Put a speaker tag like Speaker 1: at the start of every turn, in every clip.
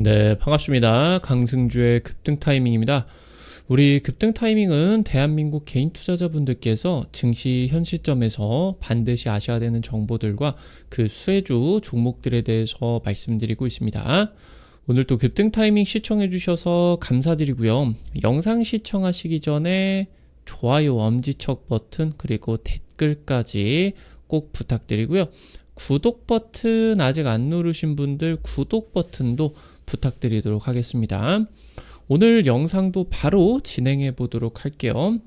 Speaker 1: 네, 반갑습니다. 강승주의 급등 타이밍입니다. 우리 급등 타이밍은 대한민국 개인 투자자분들께서 증시 현 시점에서 반드시 아셔야 되는 정보들과 그 수혜주 종목들에 대해서 말씀드리고 있습니다. 오늘도 급등 타이밍 시청해 주셔서 감사드리고요. 영상 시청하시기 전에 좋아요 엄지척 버튼 그리고 댓글까지 꼭 부탁드리고요. 구독 버튼 아직 안 누르신 분들 구독 버튼도 부탁드리도록 하겠습니다. 오늘 영상도 바로 진행해 보도록 할게요.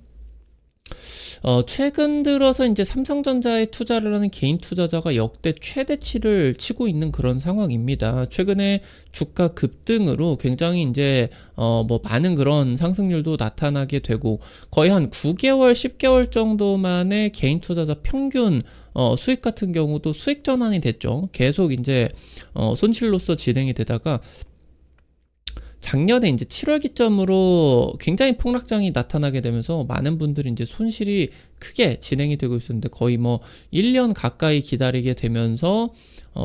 Speaker 1: 최근 들어서 이제 삼성전자에 투자를 하는 개인 투자자가 역대 최대치를 치고 있는 그런 상황입니다. 최근에 주가 급등으로 굉장히 이제 많은 그런 상승률도 나타나게 되고 거의 한 9개월, 10개월 정도 만에 개인 투자자 평균 수익 같은 경우도 수익 전환이 됐죠. 계속 이제 손실로서 진행이 되다가 작년에 이제 7월 기점으로 굉장히 폭락장이 나타나게 되면서 많은 분들이 이제 손실이 크게 진행이 되고 있었는데 거의 1년 가까이 기다리게 되면서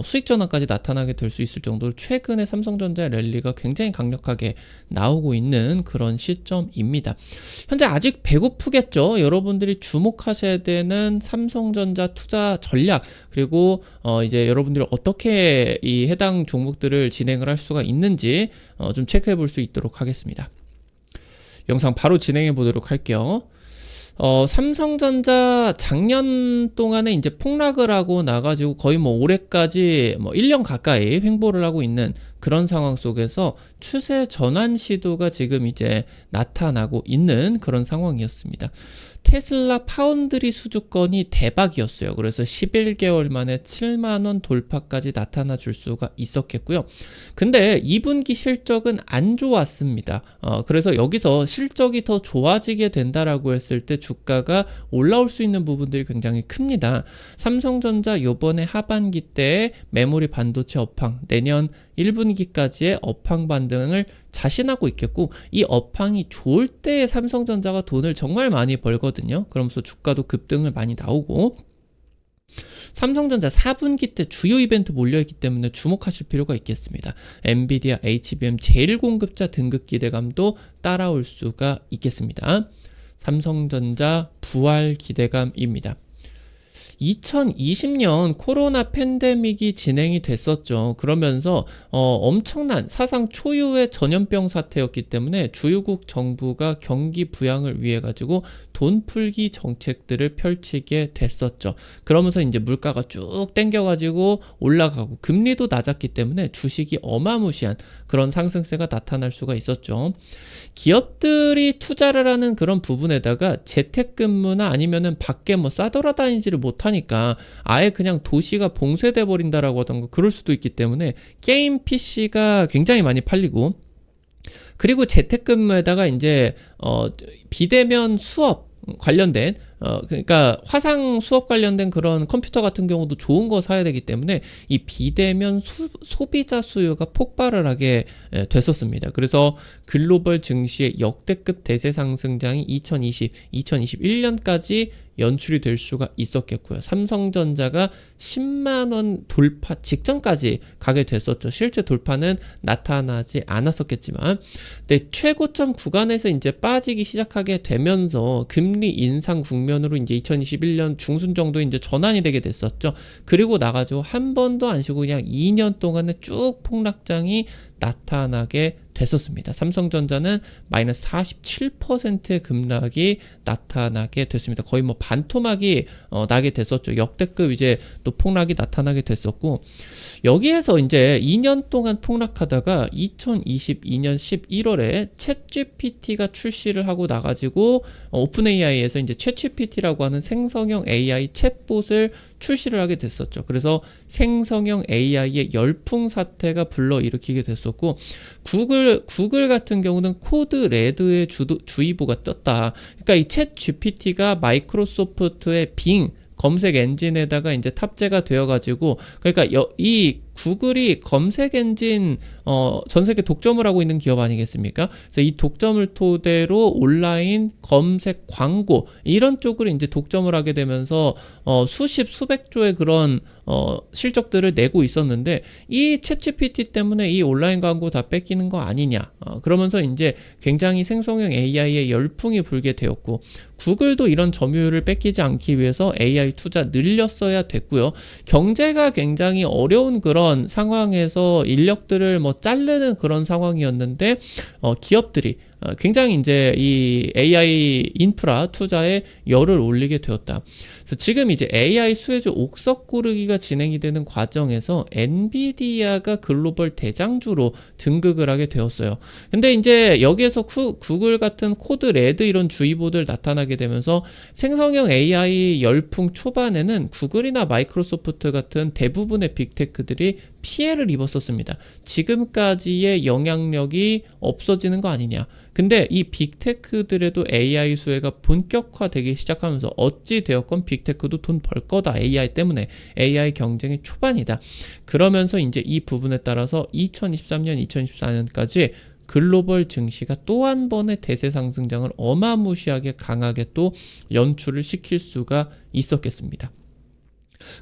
Speaker 1: 수익 전환까지 나타나게 될 수 있을 정도로 최근에 삼성전자의 랠리가 굉장히 강력하게 나오고 있는 그런 시점입니다. 현재 아직 배고프겠죠. 여러분들이 주목하셔야 되는 삼성전자 투자 전략 그리고 이제 여러분들이 어떻게 이 해당 종목들을 진행을 할 수가 있는지 좀 체크해 볼 수 있도록 하겠습니다. 영상 바로 진행해 보도록 할게요. 삼성전자 작년 동안에 이제 폭락을 하고 나가지고 거의 올해까지 1년 가까이 횡보를 하고 있는 그런 상황 속에서 추세 전환 시도가 지금 이제 나타나고 있는 그런 상황이었습니다. 테슬라 파운드리 수주권이 대박이었어요. 그래서 11개월 만에 7만원 돌파까지 나타나 줄 수가 있었겠고요. 근데 2분기 실적은 안 좋았습니다. 그래서 여기서 실적이 더 좋아지게 된다라고 했을 때 주가가 올라올 수 있는 부분들이 굉장히 큽니다. 삼성전자 요번에 하반기 때 메모리 반도체 업황, 내년 1분기까지의 업황 반등을 자신하고 있겠고 이 업황이 좋을 때 삼성전자가 돈을 정말 많이 벌거든요. 그러면서 주가도 급등을 많이 나오고 삼성전자 4분기 때 주요 이벤트 몰려있기 때문에 주목하실 필요가 있겠습니다. 엔비디아, HBM 제일 공급자 등급 기대감도 따라올 수가 있겠습니다. 삼성전자 부활 기대감입니다. 2020년 코로나 팬데믹이 진행이 됐었죠. 그러면서 엄청난 사상 초유의 전염병 사태였기 때문에 주요국 정부가 경기 부양을 위해 가지고 돈 풀기 정책들을 펼치게 됐었죠. 그러면서 이제 물가가 쭉 땡겨가지고 올라가고 금리도 낮았기 때문에 주식이 어마무시한 그런 상승세가 나타날 수가 있었죠. 기업들이 투자를 하는 그런 부분에다가 재택근무나 아니면은 밖에 싸돌아다니지를 못하니까 아예 그냥 도시가 봉쇄돼 버린다라고 하던가 그럴 수도 있기 때문에 게임 PC가 굉장히 많이 팔리고 그리고 재택근무에다가 이제 비대면 수업 관련된 그러니까 화상 수업 관련된 그런 컴퓨터 같은 경우도 좋은 거 사야 되기 때문에 이 비대면 소비자 수요가 폭발을 하게 됐었습니다. 그래서 글로벌 증시의 역대급 대세 상승장이 2020, 2021년까지 연출이 될 수가 있었겠고요. 삼성전자가 10만원 돌파 직전까지 가게 됐었죠. 실제 돌파는 나타나지 않았었겠지만 네, 최고점 구간에서 이제 빠지기 시작하게 되면서 금리 인상 국면으로 이제 2021년 중순 정도 이제 전환이 되게 됐었죠. 그리고 나가지고 한 번도 안 쉬고 그냥 2년 동안에 쭉 폭락장이 나타나게 됐었습니다. 삼성전자는 마이너스 47%의 급락이 나타나게 됐습니다. 거의 반토막이 나게 됐었죠. 역대급 이제 또 폭락이 나타나게 됐었고 여기에서 이제 2년 동안 폭락하다가 2022년 11월에 챗GPT가 출시를 하고 나가지고 오픈 AI에서 이제 챗GPT라고 하는 생성형 AI 챗봇을 출시를 하게 됐었죠. 그래서 생성형 AI의 열풍 사태가 불러일으키게 됐었고 구글 같은 경우는 코드 레드의 주의보가 떴다. 그러니까 이 챗 GPT가 마이크로소프트의 빙 검색 엔진에다가 이제 탑재가 되어가지고 그러니까 이 구글이 검색 엔진 전 세계 독점을 하고 있는 기업 아니겠습니까? 그래서 이 독점을 토대로 온라인 검색 광고 이런 쪽으로 이제 독점을 하게 되면서 수십 수백 조의 그런 실적들을 내고 있었는데 이 챗GPT 때문에 이 온라인 광고 다 뺏기는 거 아니냐. 그러면서 이제 굉장히 생성형 AI에 열풍이 불게 되었고 구글도 이런 점유율을 뺏기지 않기 위해서 AI 투자 늘렸어야 됐고요. 경제가 굉장히 어려운 그런 상황에서 인력들을 자르는 그런 상황이었는데 기업들이 굉장히 이제 이 AI 인프라 투자에 열을 올리게 되었다. 그래서 지금 이제 AI 수혜주 옥석 고르기가 진행이 되는 과정에서 엔비디아가 글로벌 대장주로 등극을 하게 되었어요. 근데 이제 여기에서 구글 같은 코드 레드 이런 주의보들 나타나게 되면서 생성형 AI 열풍 초반에는 구글이나 마이크로소프트 같은 대부분의 빅테크들이 피해를 입었었습니다. 지금까지의 영향력이 없어지는 거 아니냐. 근데 이 빅테크들에도 AI 수혜가 본격화되기 시작하면서 어찌 되었건 빅테크도 돈 벌 거다. AI 때문에. AI 경쟁이 초반이다. 그러면서 이제 이 부분에 따라서 2023년, 2024년까지 글로벌 증시가 또 한 번의 대세 상승장을 어마무시하게 강하게 또 연출을 시킬 수가 있었겠습니다.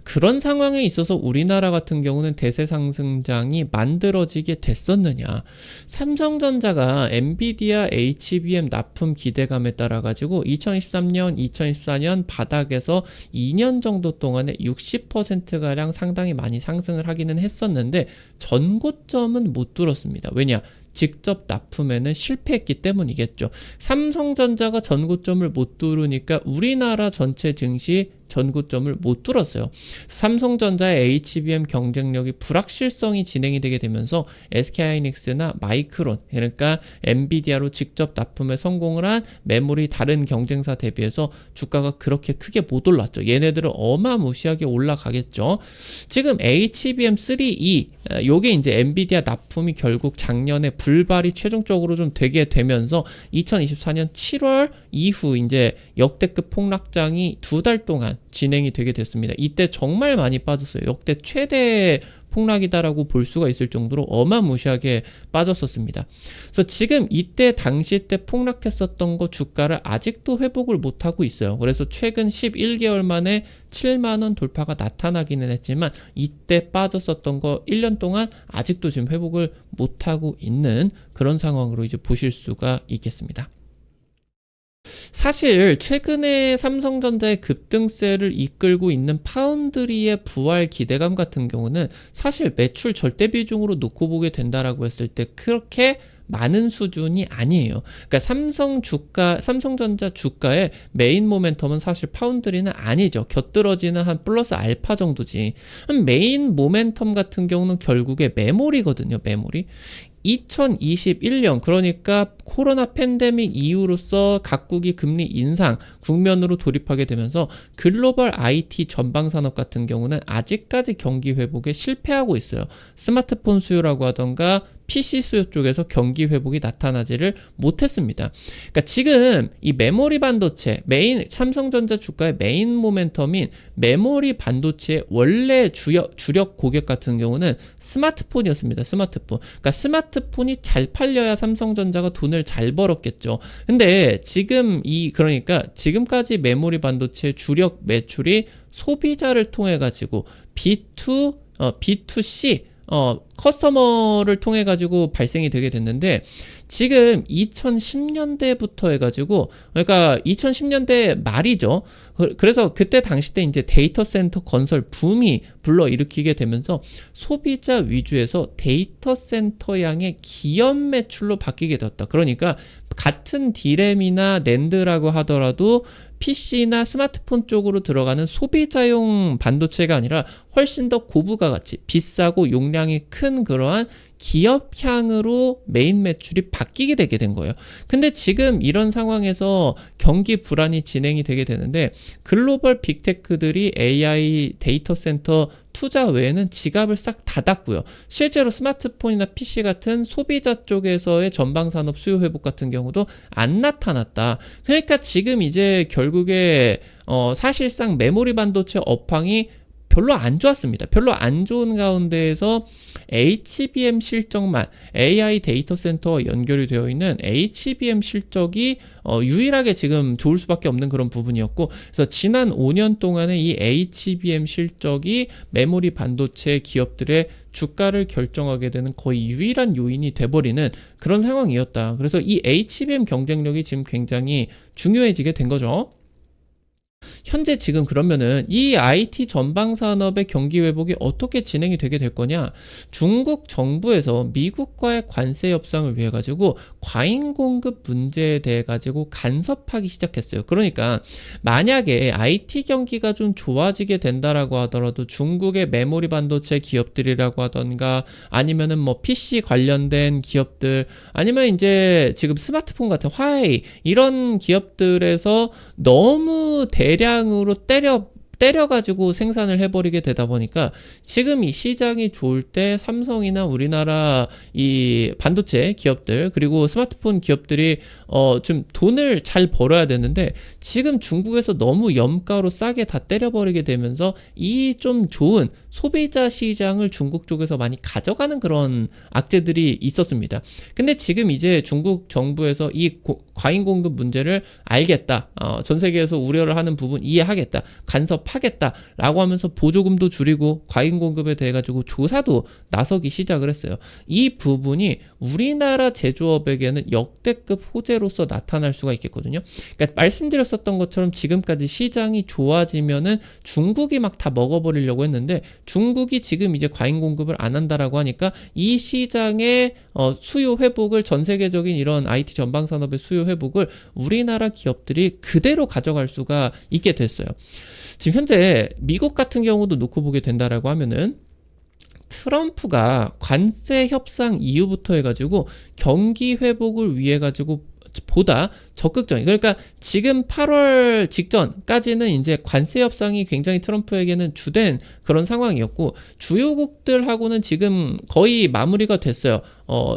Speaker 1: 그런 상황에 있어서 우리나라 같은 경우는 대세 상승장이 만들어지게 됐었느냐. 삼성전자가 엔비디아 HBM 납품 기대감에 따라 가지고 2023년, 2024년 바닥에서 2년 정도 동안에 60%가량 상당히 많이 상승을 하기는 했었는데 전고점은 못 뚫었습니다. 왜냐? 직접 납품에는 실패했기 때문이겠죠. 삼성전자가 전고점을 못 뚫으니까 우리나라 전체 증시 전고점을 못 뚫었어요. 삼성전자의 HBM 경쟁력이 불확실성이 진행이 되게 되면서 SK하이닉스나 마이크론, 그러니까 엔비디아로 직접 납품에 성공을 한 메모리 다른 경쟁사 대비해서 주가가 그렇게 크게 못 올랐죠. 얘네들은 어마무시하게 올라가겠죠. 지금 HBM3E 요게 이제 엔비디아 납품이 결국 작년에 불발이 최종적으로 좀 되게 되면서 2024년 7월 이후 이제 역대급 폭락장이 2달 동안 진행이 되게 됐습니다. 이때 정말 많이 빠졌어요. 역대 최대 폭락이다라고 볼 수가 있을 정도로 어마무시하게 빠졌었습니다. 그래서 지금 이때 당시 때 폭락했었던 거 주가를 아직도 회복을 못하고 있어요. 그래서 최근 11개월 만에 7만원 돌파가 나타나기는 했지만 이때 빠졌었던 거 1년 동안 아직도 지금 회복을 못하고 있는 그런 상황으로 이제 보실 수가 있겠습니다. 사실 최근에 삼성전자의 급등세를 이끌고 있는 파운드리의 부활 기대감 같은 경우는 사실 매출 절대 비중으로 놓고 보게 된다라고 했을 때 그렇게 많은 수준이 아니에요. 그러니까 삼성전자 주가의 메인 모멘텀은 사실 파운드리는 아니죠. 곁들어지는 한 플러스 알파 정도지. 메인 모멘텀 같은 경우는 결국에 메모리거든요. 메모리. 2021년 그러니까 코로나 팬데믹 이후로서 각국이 금리 인상 국면으로 돌입하게 되면서 글로벌 IT 전방 산업 같은 경우는 아직까지 경기 회복에 실패하고 있어요. 스마트폰 수요라고 하던가 PC 수요 쪽에서 경기 회복이 나타나지를 못했습니다. 그러니까 지금 이 메모리 반도체 삼성전자 주가의 메인 모멘텀인 메모리 반도체의 원래 주력 고객 같은 경우는 스마트폰이었습니다. 스마트폰. 그러니까 스마트폰이 잘 팔려야 삼성전자가 돈을 잘 벌었겠죠. 근데 지금 그러니까 지금까지 메모리 반도체의 주력 매출이 소비자를 통해 가지고 B2C 커스터머를 통해 가지고 발생이 되게 됐는데 지금 2010년대부터 해가지고 그러니까 2010년대 말이죠. 그래서 그때 당시 때 이제 데이터 센터 건설 붐이 불러일으키게 되면서 소비자 위주에서 데이터 센터 양의 기업 매출로 바뀌게 되었다. 그러니까 같은 D램이나 낸드라고 하더라도 PC나 스마트폰 쪽으로 들어가는 소비자용 반도체가 아니라 훨씬 더 고부가 가치, 비싸고 용량이 큰 그러한 기업향으로 메인 매출이 바뀌게 되게 된 거예요. 근데 지금 이런 상황에서 경기 불안이 진행이 되게 되는데 글로벌 빅테크들이 AI 데이터 센터 투자 외에는 지갑을 싹 닫았고요. 실제로 스마트폰이나 PC 같은 소비자 쪽에서의 전방산업 수요 회복 같은 경우도 안 나타났다. 그러니까 지금 이제 결국에 사실상 메모리 반도체 업황이 별로 안 좋았습니다. 별로 안 좋은 가운데에서 HBM 실적만 AI 데이터 센터와 연결이 되어 있는 HBM 실적이 유일하게 지금 좋을 수밖에 없는 그런 부분이었고, 그래서 지난 5년 동안에 이 HBM 실적이 메모리 반도체 기업들의 주가를 결정하게 되는 거의 유일한 요인이 돼버리는 그런 상황이었다. 그래서 이 HBM 경쟁력이 지금 굉장히 중요해지게 된 거죠. 현재 지금 그러면은 이 IT 전방 산업의 경기 회복이 어떻게 진행이 되게 될 거냐? 중국 정부에서 미국과의 관세 협상을 위해 가지고 과잉 공급 문제에 대해 가지고 간섭하기 시작했어요. 그러니까 만약에 IT 경기가 좀 좋아지게 된다라고 하더라도 중국의 메모리 반도체 기업들이라고 하던가 아니면은 뭐 PC 관련된 기업들 아니면 이제 지금 스마트폰 같은 화웨이 이런 기업들에서 너무 대량으로 때려가지고 생산을 해버리게 되다 보니까 지금 이 시장이 좋을 때 삼성이나 우리나라 이 반도체 기업들 그리고 스마트폰 기업들이 좀 돈을 잘 벌어야 되는데 지금 중국에서 너무 염가로 싸게 다 때려버리게 되면서 이 좀 좋은 소비자 시장을 중국 쪽에서 많이 가져가는 그런 악재들이 있었습니다. 근데 지금 이제 중국 정부에서 이 과잉 공급 문제를 알겠다. 전 세계에서 우려를 하는 부분 이해하겠다. 간섭하겠다라고 하면서 보조금도 줄이고 과잉 공급에 대해 가지고 조사도 나서기 시작을 했어요. 이 부분이 우리나라 제조업에게는 역대급 호재로서 나타날 수가 있겠거든요. 그러니까 말씀드렸었던 것처럼 지금까지 시장이 좋아지면은 중국이 막 다 먹어버리려고 했는데 중국이 지금 이제 과잉 공급을 안 한다라고 하니까 이 시장의 수요 회복을 전 세계적인 이런 IT 전방 산업의 수요 회복을 우리나라 기업들이 그대로 가져갈 수가 있게 됐어요. 지금 현재 미국 같은 경우도 놓고 보게 된다라고 하면은 트럼프가 관세 협상 이후부터 해가지고 경기 회복을 위해 가지고 보다 적극적인 그러니까 지금 8월 직전까지는 이제 관세 협상이 굉장히 트럼프에게는 주된 그런 상황이었고 주요국들하고는 지금 거의 마무리가 됐어요.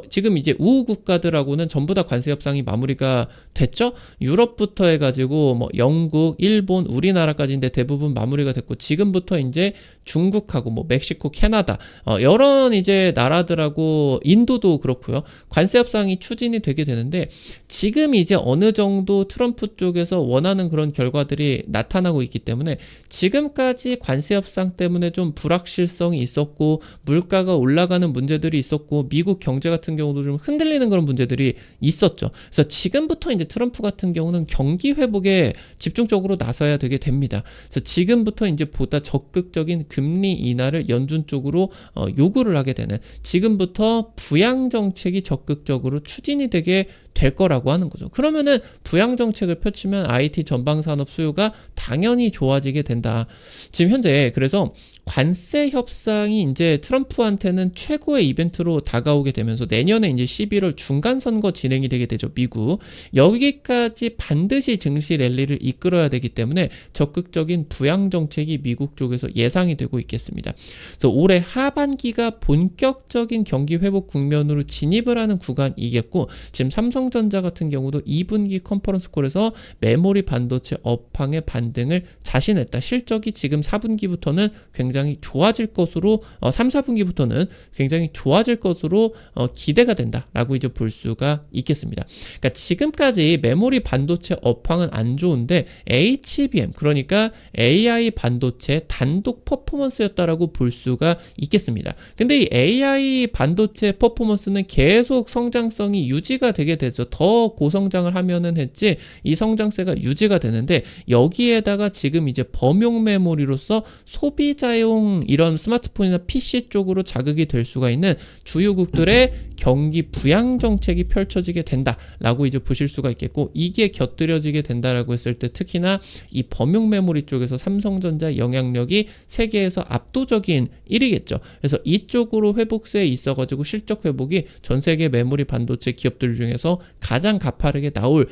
Speaker 1: 지금 이제 우호 국가들하고는 전부 다 관세 협상이 마무리가 됐죠. 유럽부터 해가지고 뭐 영국, 일본, 우리나라까지인데 대부분 마무리가 됐고 지금부터 이제 중국하고 뭐 멕시코, 캐나다 여러 이제 나라들하고 인도도 그렇고요. 관세 협상이 추진이 되게 되는데 지금 이제 어느 정도 트럼프 쪽에서 원하는 그런 결과들이 나타나고 있기 때문에 지금까지 관세 협상 때문에 좀 불확실성이 있었고 물가가 올라가는 문제들이 있었고 미국 경제 같은 경우도 좀 흔들리는 그런 문제들이 있었죠. 그래서 지금부터 이제 트럼프 같은 경우는 경기 회복에 집중적으로 나서야 되게 됩니다. 그래서 지금부터 이제 보다 적극적인 금리 인하를 연준 쪽으로 요구를 하게 되는 지금부터 부양 정책이 적극적으로 추진이 되게 될 거라고 하는 거죠. 그러면은 부양 정책을 펼치면 IT 전방 산업 수요가 당연히 좋아지게 된다. 지금 현재 그래서 관세 협상이 이제 트럼프한테는 최고의 이벤트로 다가오게 되면서 내년에 이제 11월 중간 선거 진행이 되게 되죠. 미국. 여기까지 반드시 증시 랠리를 이끌어야 되기 때문에 적극적인 부양 정책이 미국 쪽에서 예상이 되고 있겠습니다. 그래서 올해 하반기가 본격적인 경기 회복 국면으로 진입을 하는 구간이겠고 지금 삼성전자 같은 경우도 2분기 컨퍼런스 콜에서 메모리 반도체 업황의 반등을 자신했다. 실적이 지금 4분기부터는 굉장히 좋아질 것으로 3, 4분기부터는 굉장히 좋아질 것으로 기대가 된다라고 이제 볼 수가 있겠습니다. 그러니까 지금까지 메모리 반도체 업황은 안 좋은데 HBM 그러니까 AI 반도체 단독 퍼포먼스였다라고 볼 수가 있겠습니다. 근데 이 AI 반도체 퍼포먼스는 계속 성장성이 유지가 되게 되죠. 더 고성장을 하면은 했지 이 성장세가 유지가 되는데 여기에다가 지금 이제 범용 메모리로서 소비자용 이런 스마트폰이나 PC 쪽으로 자극이 될 수가 있는 주요국들의 경기 부양 정책이 펼쳐지게 된다라고 이제 보실 수가 있겠고 이게 곁들여지게 된다라고 했을 때 특히나 이 범용 메모리 쪽에서 삼성전자 영향력이 세계에서 압도적인 1위겠죠. 그래서 이쪽으로 회복세에 있어가지고 실적 회복이 전 세계 메모리 반도체 기업들 중에서 가장 가파르게 나올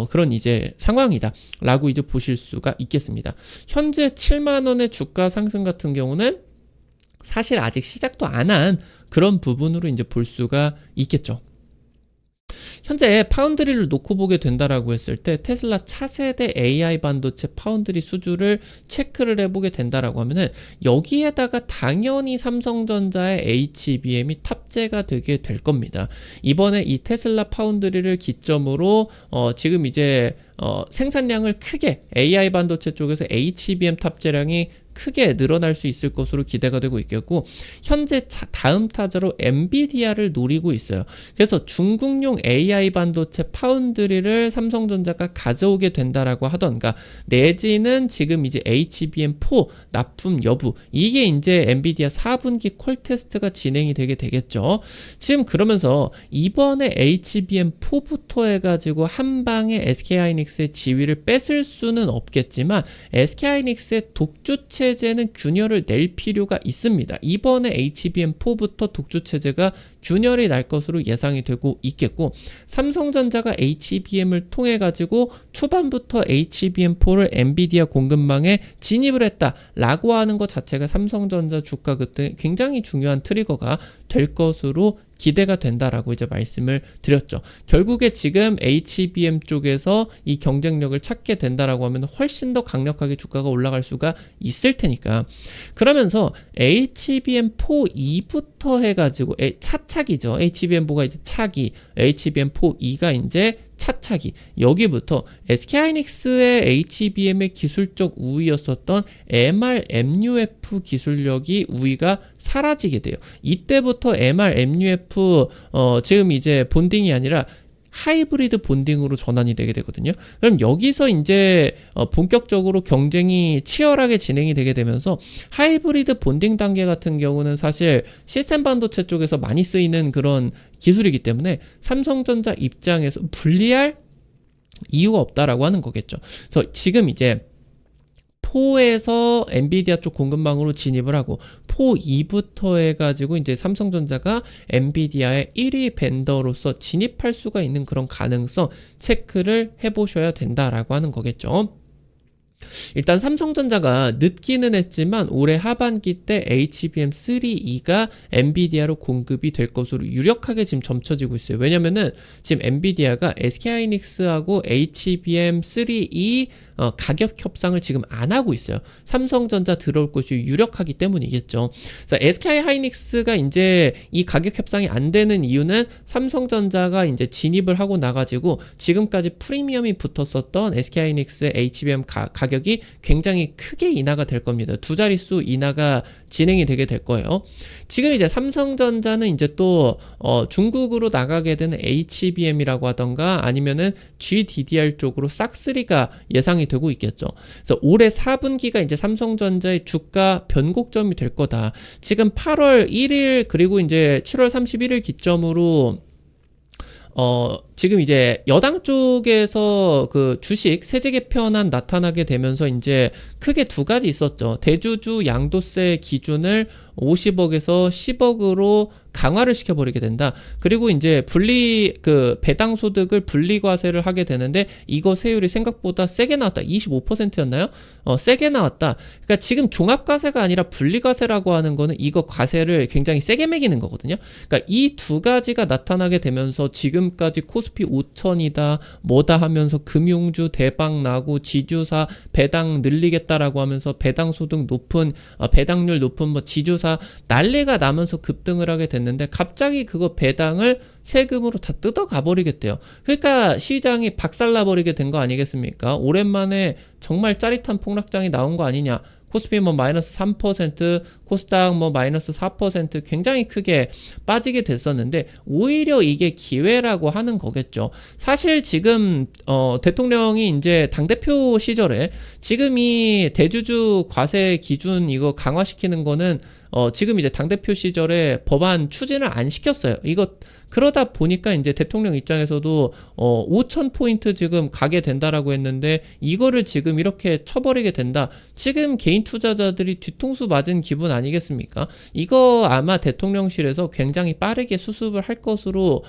Speaker 1: 그런 이제 상황이다라고 이제 보실 수가 있겠습니다. 현재 7만 원의 주가 상승 같은 경우는 사실 아직 시작도 안 한 그런 부분으로 이제 볼 수가 있겠죠. 현재 파운드리를 놓고 보게 된다라고 했을 때 테슬라 차세대 AI 반도체 파운드리 수주를 체크를 해보게 된다라고 하면은 여기에다가 당연히 삼성전자의 HBM이 탑재가 되게 될 겁니다. 이번에 이 테슬라 파운드리를 기점으로 지금 이제 생산량을 크게 AI 반도체 쪽에서 HBM 탑재량이 크게 늘어날 수 있을 것으로 기대가 되고 있겠고, 현재 다음 타자로 엔비디아를 노리고 있어요. 그래서 중국용 AI 반도체 파운드리를 삼성전자가 가져오게 된다라고 하던가, 내지는 지금 이제 HBM4 납품 여부, 이게 이제 엔비디아 4분기 콜 테스트가 진행이 되게 되겠죠. 지금 그러면서 이번에 HBM4부터 해가지고 한 방에 SK하이닉스의 지위를 뺏을 수는 없겠지만 SK하이닉스의 독주 체제는 균열을 낼 필요가 있습니다. 이번에 HBM4부터 독주 체제가 균열이 날 것으로 예상이 되고 있겠고, 삼성전자가 HBM을 통해 가지고 초반부터 HBM4를 엔비디아 공급망에 진입을 했다라고 하는 것 자체가 삼성전자 주가 급등에 굉장히 중요한 트리거가 될 것으로 기대가 된다라고 이제 말씀을 드렸죠. 결국에 지금 HBM 쪽에서 이 경쟁력을 찾게 된다라고 하면 훨씬 더 강력하게 주가가 올라갈 수가 있을 테니까, 그러면서 HBM4 2부터 해가지고 차차기죠. HBM4가 이제 차기, HBM4 2가 이제 차차기, 여기부터 SK하이닉스의 HBM의 기술적 우위였었던 MR-MUF 기술력이 우위가 사라지게 돼요. 이때부터 MR-MUF 지금 이제 본딩이 아니라 하이브리드 본딩으로 전환이 되게 되거든요. 그럼 여기서 이제 본격적으로 경쟁이 치열하게 진행이 되게 되면서, 하이브리드 본딩 단계 같은 경우는 사실 시스템 반도체 쪽에서 많이 쓰이는 그런 기술이기 때문에 삼성전자 입장에서 불리할 이유가 없다라고 하는 거겠죠. 그래서 지금 이제 4에서 엔비디아 쪽 공급망으로 진입을 하고 4 2부터 해가지고 이제 삼성전자가 엔비디아의 1위 벤더로서 진입할 수가 있는 그런 가능성 체크를 해보셔야 된다라고 하는 거겠죠. 일단 삼성전자가 늦기는 했지만 올해 하반기 때 HBM3E가 엔비디아로 공급이 될 것으로 유력하게 지금 점쳐지고 있어요. 왜냐면은 지금 엔비디아가 SK하이닉스하고 HBM3E 가격 협상을 지금 안 하고 있어요. 삼성전자 들어올 것이 유력하기 때문이겠죠. 그래서 SK하이닉스가 이제 이 가격 협상이 안 되는 이유는 삼성전자가 이제 진입을 하고 나가지고 지금까지 프리미엄이 붙었었던 SK하이닉스의 HBM 가격이 굉장히 크게 인하가 될 겁니다. 두 자릿수 인하가 진행이 되게 될 거예요. 지금 이제 삼성전자는 이제 또 중국으로 나가게 되는 HBM이라고 하던가 아니면은 GDDR 쪽으로 싹3가 예상이 되고 있겠죠. 그래서 올해 4분기가 이제 삼성전자의 주가 변곡점이 될 거다. 지금 8월 1일 그리고 이제 7월 31일 기점으로 지금 이제 여당 쪽에서 그 주식 세제 개편안 나타나게 되면서 이제 크게 두 가지 있었죠. 대주주 양도세 기준을 50억에서 10억으로 강화를 시켜버리게 된다. 그리고 이제 배당 소득을 분리과세를 하게 되는데 이거 세율이 생각보다 세게 나왔다. 25%였나요? 세게 나왔다. 그러니까 지금 종합과세가 아니라 분리과세라고 하는 거는 이거 과세를 굉장히 세게 매기는 거거든요. 그러니까 이 두 가지가 나타나게 되면서 지금까지 코스피 5천이다 뭐다 하면서 금융주 대박 나고 지주사 배당 늘리겠다라고 하면서 배당 소득 높은 배당률 높은 뭐 지주사 난리가 나면서 급등을 하게 됐는데 갑자기 그거 배당을 세금으로 다 뜯어가 버리겠대요. 그러니까 시장이 박살나버리게 된 거 아니겠습니까? 오랜만에 정말 짜릿한 폭락장이 나온 거 아니냐. 코스피 뭐 마이너스 3%, 코스닥 뭐 마이너스 4% 굉장히 크게 빠지게 됐었는데 오히려 이게 기회라고 하는 거겠죠. 사실 지금 대통령이 이제 당대표 시절에 지금 이 대주주 과세 기준 이거 강화시키는 거는 지금 이제 당대표 시절에 법안 추진을 안 시켰어요. 이거 그러다 보니까 이제 대통령 입장에서도 5,000포인트 지금 가게 된다라고 했는데 이거를 지금 이렇게 쳐버리게 된다. 지금 개인 투자자들이 뒤통수 맞은 기분 아니겠습니까? 이거 아마 대통령실에서 굉장히 빠르게 수습을 할 것으로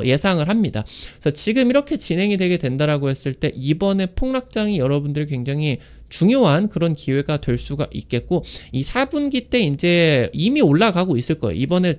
Speaker 1: 예상을 합니다. 그래서 지금 이렇게 진행이 되게 된다라고 했을 때 이번에 폭락장이 여러분들 굉장히 중요한 그런 기회가 될 수가 있겠고, 이 4분기 때 이제 이미 올라가고 있을 거예요. 이번에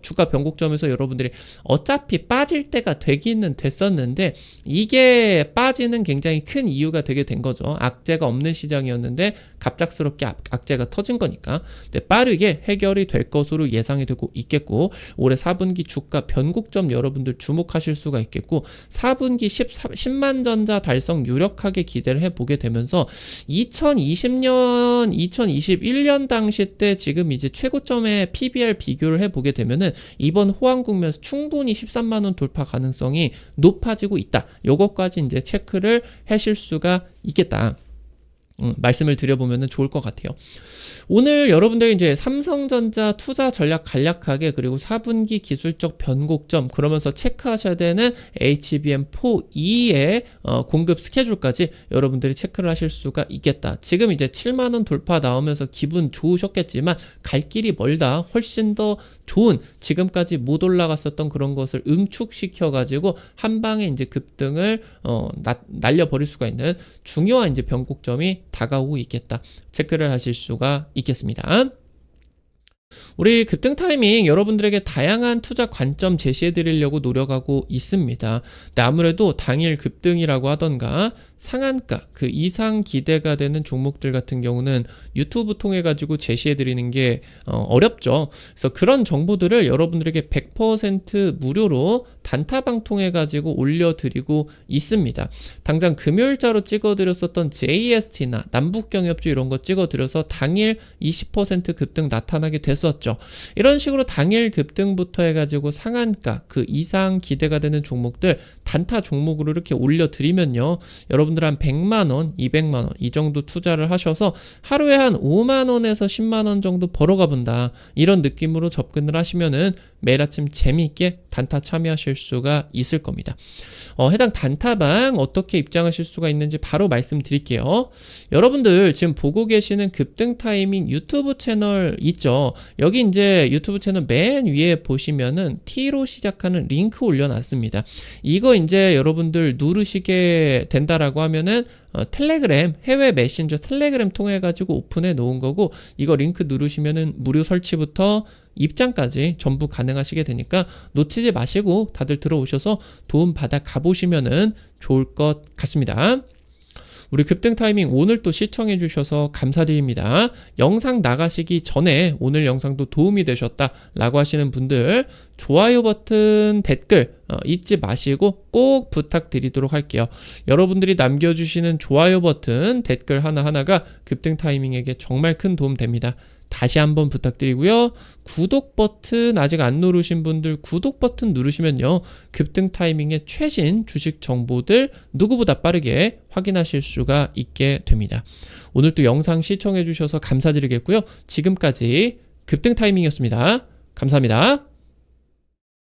Speaker 1: 주가 변곡점에서 여러분들이 어차피 빠질 때가 되기는 됐었는데, 이게 빠지는 굉장히 큰 이유가 되게 된 거죠. 악재가 없는 시장이었는데 갑작스럽게 악재가 터진 거니까. 근데 빠르게 해결이 될 것으로 예상이 되고 있겠고, 올해 4분기 주가 변곡점 여러분들 주목하실 수가 있겠고, 4분기 10만 전자 달성 유력하게 기대를 해보게 되면서 2020년, 2021년 당시 때 지금 이제 최고점의 PBR 비교를 해보게 되면은 이번 호황 국면에서 충분히 13만원 돌파 가능성이 높아지고 있다. 요것까지 이제 체크를 하실 수가 있겠다. 말씀을 드려보면 좋을 것 같아요. 오늘 여러분들이 이제 삼성전자 투자 전략 간략하게, 그리고 4분기 기술적 변곡점, 그러면서 체크하셔야 되는 HBM4E의 공급 스케줄까지 여러분들이 체크를 하실 수가 있겠다. 지금 이제 7만원 돌파 나오면서 기분 좋으셨겠지만 갈 길이 멀다. 훨씬 더 좋은, 지금까지 못 올라갔었던 그런 것을 응축시켜가지고 한 방에 이제 급등을 날려버릴 수가 있는 중요한 이제 변곡점이 다가오고 있겠다. 체크를 하실 수가 있겠습니다. 우리 급등 타이밍 여러분들에게 다양한 투자 관점 제시해 드리려고 노력하고 있습니다. 근데 아무래도 당일 급등이라고 하던가 상한가 그 이상 기대가 되는 종목들 같은 경우는 유튜브 통해 가지고 제시해 드리는 게 어렵죠. 그래서 그런 정보들을 여러분들에게 100% 무료로 단타방 통해 가지고 올려드리고 있습니다. 당장 금요일자로 찍어드렸었던 JST나 남북경협주 이런 거 찍어드려서 당일 20% 급등 나타나게 됐었죠. 이런 식으로 당일 급등부터 해가지고 상한가 그 이상 기대가 되는 종목들 단타 종목으로 이렇게 올려드리면요, 여러분들 한 100만원, 200만원 이 정도 투자를 하셔서 하루에 한 5만원에서 10만원 정도 벌어가 본다, 이런 느낌으로 접근을 하시면은 매일 아침 재미있게 단타 참여하실 수가 있을 겁니다. 해당 단타방 어떻게 입장하실 수가 있는지 바로 말씀드릴게요. 여러분들 지금 보고 계시는 급등 타이밍 유튜브 채널 있죠? 여기 이제 유튜브 채널 맨 위에 보시면은 T로 시작하는 링크 올려놨습니다. 이거 이제 여러분들 누르시게 된다라고 하면은 텔레그램, 해외 메신저 텔레그램 통해 가지고 오픈해 놓은 거고, 이거 링크 누르시면은 무료 설치부터 입장까지 전부 가능하시게 되니까 놓치지 마시고 다들 들어오셔서 도움 받아 가보시면은 좋을 것 같습니다. 우리 급등 타이밍 오늘 또 시청해 주셔서 감사드립니다. 영상 나가시기 전에 오늘 영상도 도움이 되셨다 라고 하시는 분들 좋아요 버튼, 댓글 잊지 마시고 꼭 부탁드리도록 할게요. 여러분들이 남겨주시는 좋아요 버튼, 댓글 하나하나가 급등 타이밍에게 정말 큰 도움 됩니다. 다시 한번 부탁드리고요. 구독 버튼 아직 안 누르신 분들 구독 버튼 누르시면요, 급등 타이밍의 최신 주식 정보들 누구보다 빠르게 확인하실 수가 있게 됩니다. 오늘 또 영상 시청해 주셔서 감사드리겠고요. 지금까지 급등 타이밍이었습니다. 감사합니다.